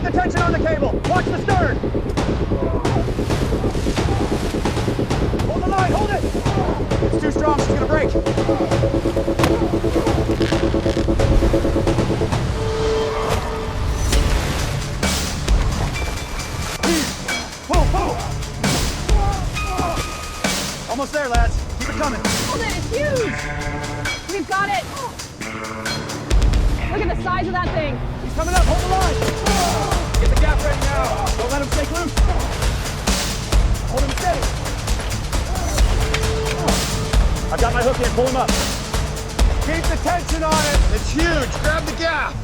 Keep the tension on the cable. Watch the stern. Hold the line, hold it. It's too strong, she's gonna break. Pull, pull. Almost there, lads. Keep it coming. Hold it, it's huge. We've got it. Look at the size of that thing. He's coming up, hold the line. Get the gap ready now. Don't let him stay loose. Hold him steady. I've got my hook in, pull him up. Keep the tension on it. It's huge, grab the gaff.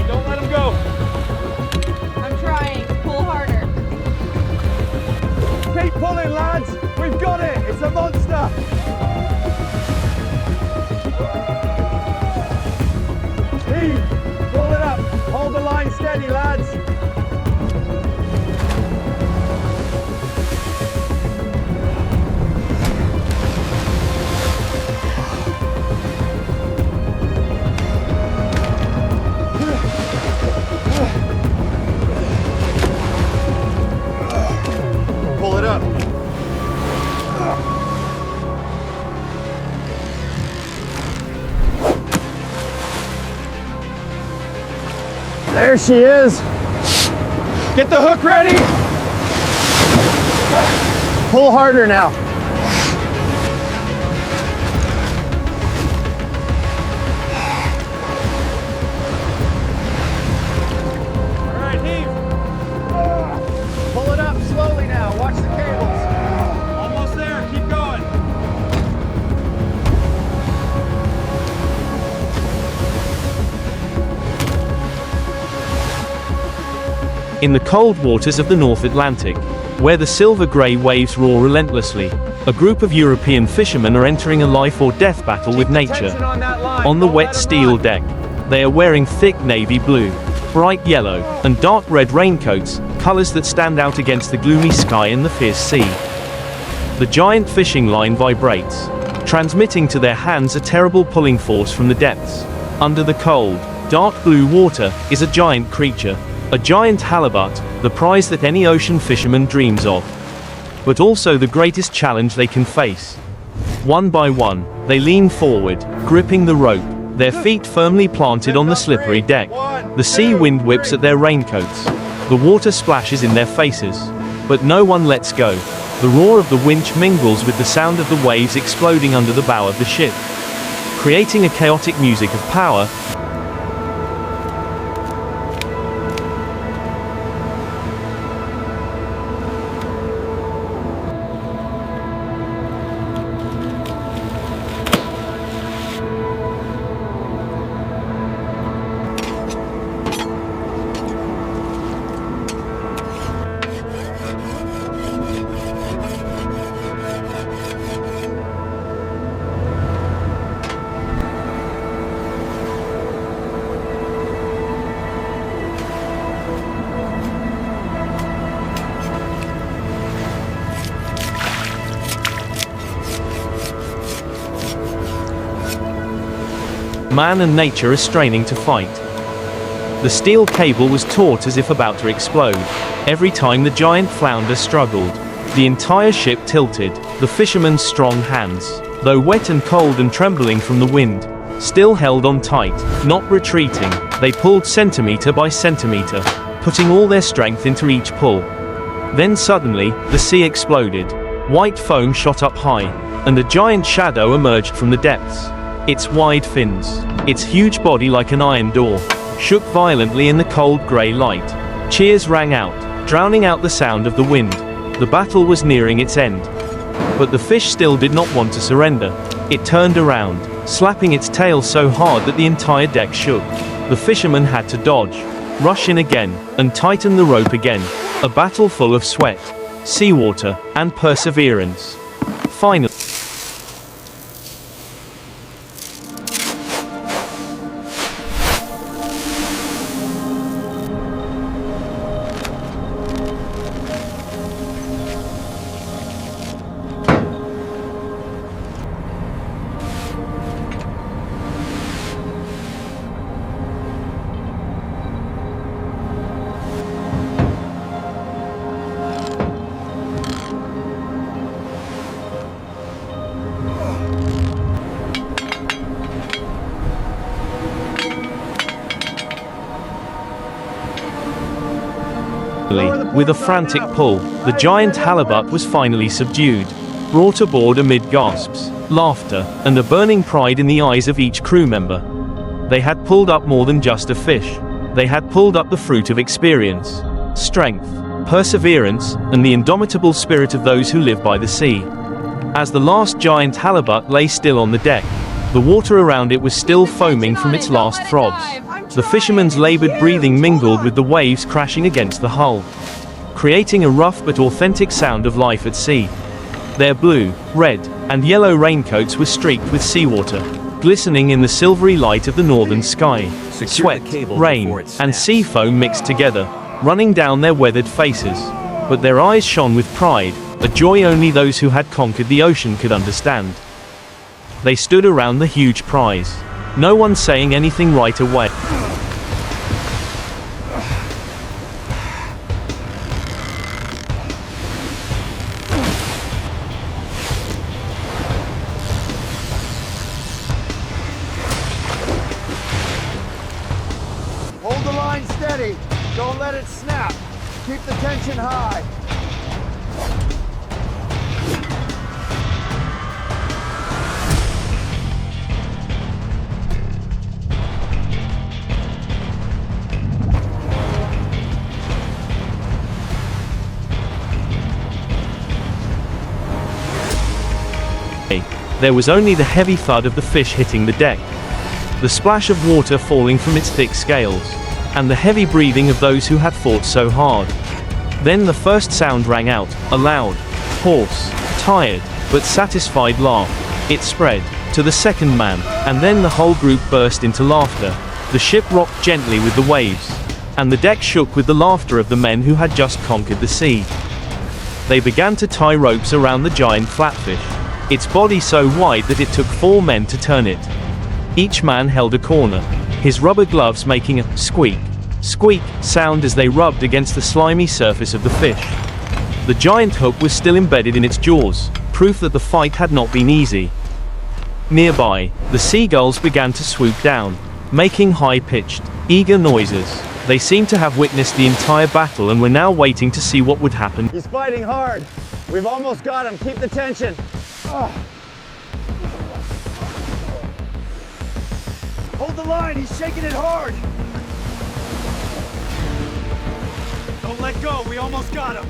Don't let him go. I'm trying. Pull harder. Keep pulling, lads. We've got it. It's a monster. Steve, pull it up. Hold the line steady, lads. Pull it up. There she is. Get the hook ready. Pull harder now. All right, heave. Pull it up slowly now. Watch the cables. Almost there. Keep going. In the cold waters of the North Atlantic, where the silver-grey waves roar relentlessly, a group of European fishermen are entering a life-or-death battle with nature. On the wet steel deck, they are wearing thick navy blue, bright yellow, and dark red raincoats, colors that stand out against the gloomy sky and the fierce sea. The giant fishing line vibrates, transmitting to their hands a terrible pulling force from the depths. Under the cold, dark blue water is a giant creature. A giant halibut, the prize that any ocean fisherman dreams of. But also the greatest challenge they can face. One by one, they lean forward, gripping the rope, their feet firmly planted on the slippery deck. The sea wind whips at their raincoats. The water splashes in their faces. But no one lets go. The roar of the winch mingles with the sound of the waves exploding under the bow of the ship, creating a chaotic music of power. Man and nature are straining to fight. The steel cable was taut as if about to explode. Every time the giant flounder struggled, the entire ship tilted. The fishermen's strong hands, though wet and cold and trembling from the wind, still held on tight, not retreating. They pulled centimeter by centimeter, putting all their strength into each pull. Then suddenly, the sea exploded. White foam shot up high, and a giant shadow emerged from the depths. Its wide fins, its huge body like an iron door, shook violently in the cold grey light. Cheers rang out, drowning out the sound of the wind. The battle was nearing its end. But the fish still did not want to surrender. It turned around, slapping its tail so hard that the entire deck shook. The fisherman had to dodge, rush in again, and tighten the rope again. A battle full of sweat, seawater, and perseverance. Finally, with a frantic pull, the giant halibut was finally subdued, brought aboard amid gasps, laughter, and a burning pride in the eyes of each crew member. They had pulled up more than just a fish. They had pulled up the fruit of experience, strength, perseverance, and the indomitable spirit of those who live by the sea. As the last giant halibut lay still on the deck, the water around it was still foaming from its last throbs. The fisherman's labored breathing mingled with the waves crashing against the hull, creating a rough but authentic sound of life at sea. Their blue, red, and yellow raincoats were streaked with seawater, glistening in the silvery light of the northern sky. Sweat, rain, and sea foam mixed together, running down their weathered faces. But their eyes shone with pride, a joy only those who had conquered the ocean could understand. They stood around the huge prize, no one saying anything right away. Hold the line steady. Don't let it snap. Keep the tension high. There was only the heavy thud of the fish hitting the deck, the splash of water falling from its thick scales, and the heavy breathing of those who had fought so hard. Then the first sound rang out, a loud, hoarse, tired, but satisfied laugh. It spread to the second man, and then the whole group burst into laughter. The ship rocked gently with the waves, and the deck shook with the laughter of the men who had just conquered the sea. They began to tie ropes around the giant flatfish, its body so wide that it took 4 men to turn it. Each man held a corner, his rubber gloves making a squeak, squeak sound as they rubbed against the slimy surface of the fish. The giant hook was still embedded in its jaws, proof that the fight had not been easy. Nearby, the seagulls began to swoop down, making high-pitched, eager noises. They seemed to have witnessed the entire battle and were now waiting to see what would happen. He's fighting hard. We've almost got him. Keep the tension. Hold the line. He's shaking it hard. Don't let go. We almost got him.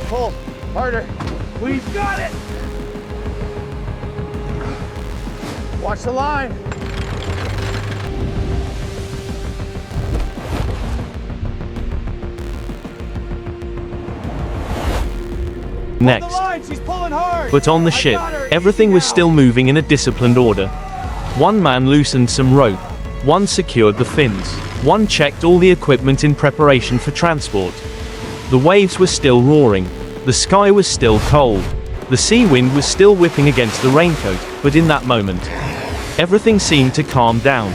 Pull harder. We've got it. Watch the line. Next. She's pulling hard. But on the ship, everything was still moving in a disciplined order. One man loosened some rope, one secured the fins, one checked all the equipment in preparation for transport. The waves were still roaring. The sky was still cold. The sea wind was still whipping against the raincoat, but in that moment, everything seemed to calm down.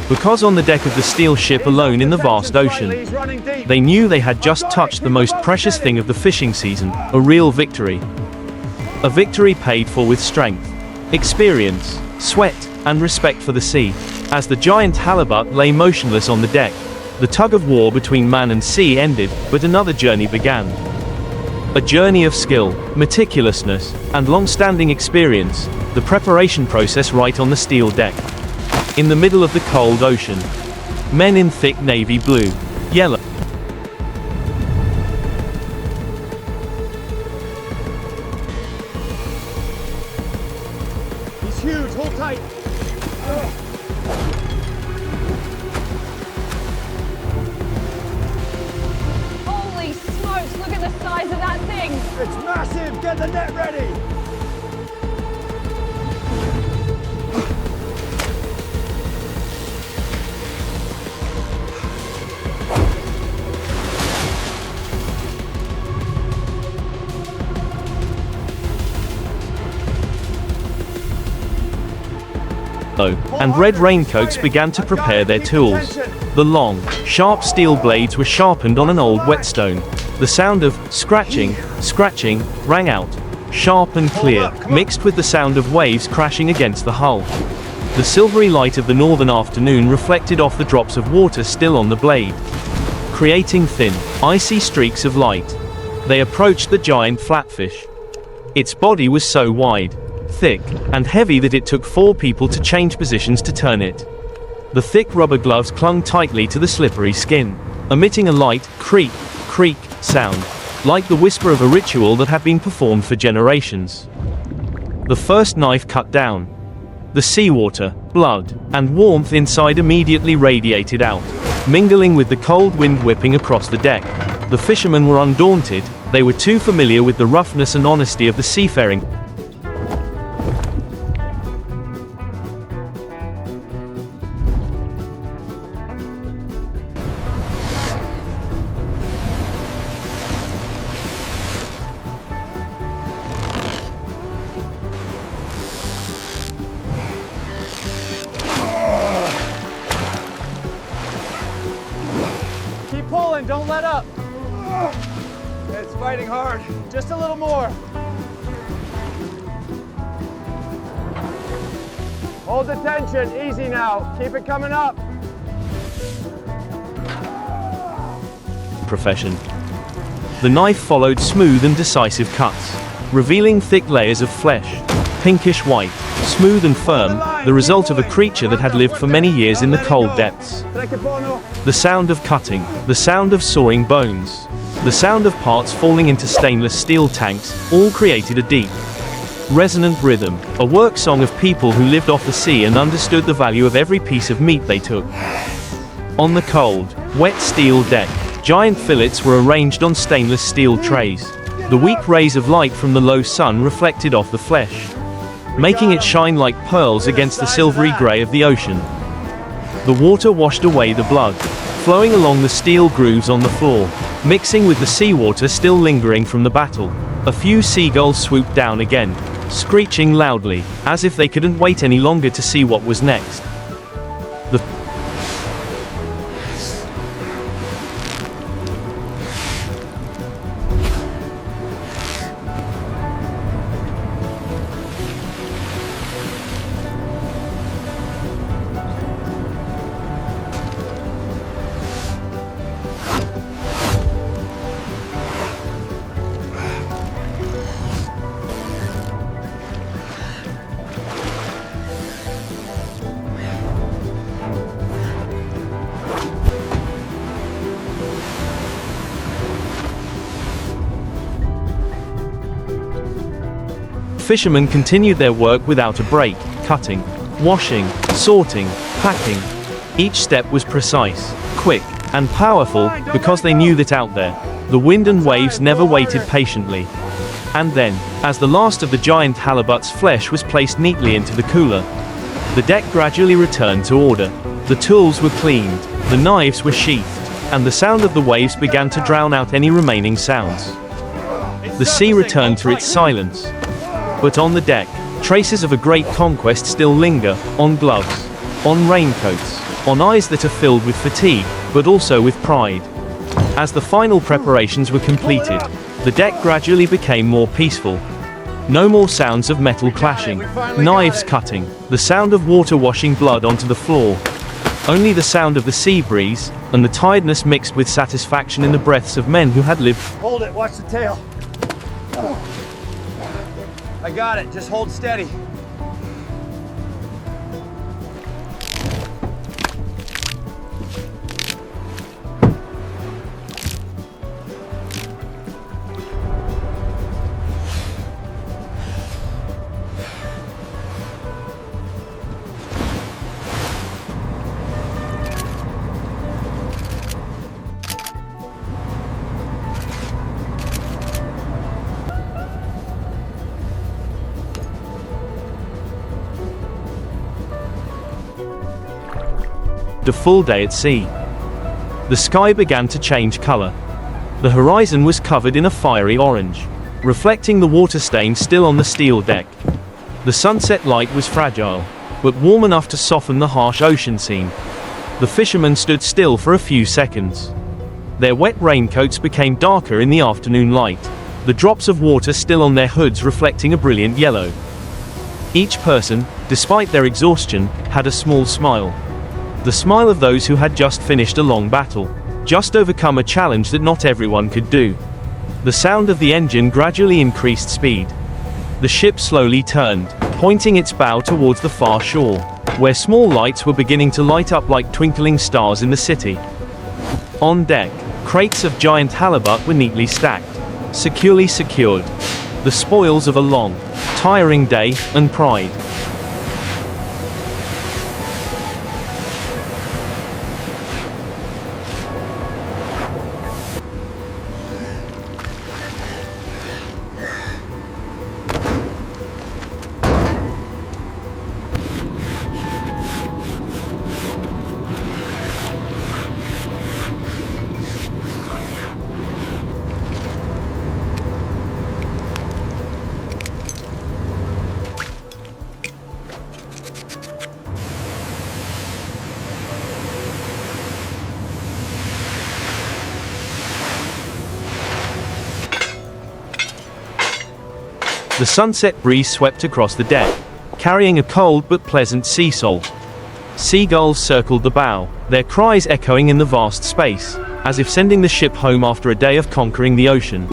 Because on the deck of the steel ship alone in the vast ocean, they knew they had just touched the most precious thing of the fishing season, a real victory. A victory paid for with strength, experience, sweat, and respect for the sea. As the giant halibut lay motionless on the deck, the tug of war between man and sea ended, but another journey began. A journey of skill, meticulousness, and long-standing experience, the preparation process right on the steel deck. In the middle of the cold ocean, men in thick navy blue, yellow, He's huge, hold tight. Holy smokes, look at the size of that thing. It's massive, get the net ready. and red raincoats began to prepare their tools. The long, sharp steel blades were sharpened on an old whetstone. The sound of scratching rang out, sharp and clear, mixed with the sound of waves crashing against the hull. The silvery light of the northern afternoon reflected off the drops of water still on the blade, creating thin, icy streaks of light. They approached the giant flatfish. Its body was so wide, thick, and heavy that it took 4 people to change positions to turn it. The thick rubber gloves clung tightly to the slippery skin, emitting a light, creak sound, like the whisper of a ritual that had been performed for generations. The first knife cut down. The seawater, blood, and warmth inside immediately radiated out, mingling with the cold wind whipping across the deck. The fishermen were undaunted. They were too familiar with the roughness and honesty of the seafaring. Keep pulling, don't let up. It's fighting hard. Just a little more. Hold the tension, easy now. Keep it coming up. Profession. The knife followed smooth and decisive cuts, revealing thick layers of flesh, pinkish white, smooth and firm, the result of a creature that had lived for many years in the cold depths. The sound of cutting, the sound of sawing bones, the sound of parts falling into stainless steel tanks, all created a deep, resonant rhythm, a work song of people who lived off the sea and understood the value of every piece of meat they took. On the cold, wet steel deck, giant fillets were arranged on stainless steel trays. The weak rays of light from the low sun reflected off the flesh, making it shine like pearls against the silvery gray of the ocean. The water washed away the blood, flowing along the steel grooves on the floor, mixing with the seawater still lingering from the battle. A few seagulls swooped down again, screeching loudly, as if they couldn't wait any longer to see what was next. Fishermen continued their work without a break, cutting, washing, sorting, packing. Each step was precise, quick, and powerful, because they knew that out there, the wind and waves never waited patiently. And then, as the last of the giant halibut's flesh was placed neatly into the cooler, the deck gradually returned to order. The tools were cleaned, the knives were sheathed, and the sound of the waves began to drown out any remaining sounds. The sea returned to its silence. But on the deck, traces of a great conquest still linger, on gloves, on raincoats, on eyes that are filled with fatigue, but also with pride. As the final preparations were completed, the deck gradually became more peaceful. No more sounds of metal clashing, knives cutting, the sound of water washing blood onto the floor. Only the sound of the sea breeze, and the tiredness mixed with satisfaction in the breaths of men who had lived. Hold it, watch the tail. I got it, just hold steady. A full day at sea. The sky began to change color. The horizon was covered in a fiery orange, reflecting the water stain still on the steel deck. The sunset light was fragile, but warm enough to soften the harsh ocean scene. The fishermen stood still for a few seconds. Their wet raincoats became darker in the afternoon light, the drops of water still on their hoods reflecting a brilliant yellow. Each person, despite their exhaustion, had a small smile. The smile of those who had just finished a long battle, just overcome a challenge that not everyone could do. The sound of the engine gradually increased speed. The ship slowly turned, pointing its bow towards the far shore, where small lights were beginning to light up like twinkling stars in the city. On deck, crates of giant halibut were neatly stacked, securely secured, the spoils of a long, tiring day and pride. The sunset breeze swept across the deck, carrying a cold but pleasant sea salt. Seagulls circled the bow, their cries echoing in the vast space, as if sending the ship home after a day of conquering the ocean.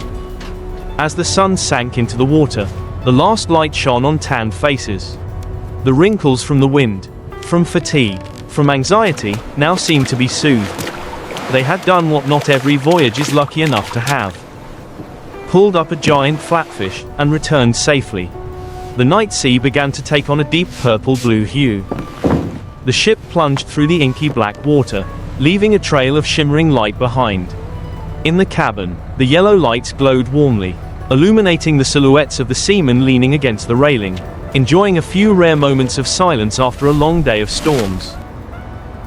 As the sun sank into the water, the last light shone on tanned faces. The wrinkles from the wind, from fatigue, from anxiety, now seemed to be soothed. They had done what not every voyage is lucky enough to have. Pulled up a giant flatfish, and returned safely. The night sea began to take on a deep purple-blue hue. The ship plunged through the inky black water, leaving a trail of shimmering light behind. In the cabin, the yellow lights glowed warmly, illuminating the silhouettes of the seamen leaning against the railing, enjoying a few rare moments of silence after a long day of storms.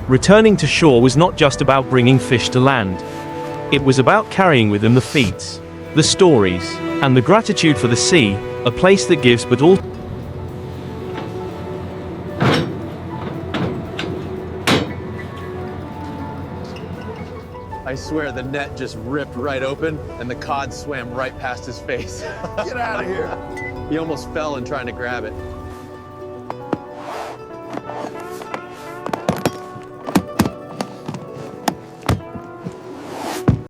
Returning to shore was not just about bringing fish to land. It was about carrying with them the feats, the stories, and the gratitude for the sea, a place that gives but all. I swear the net just ripped right open and the cod swam right past his face. Get out of here. He almost fell in trying to grab it.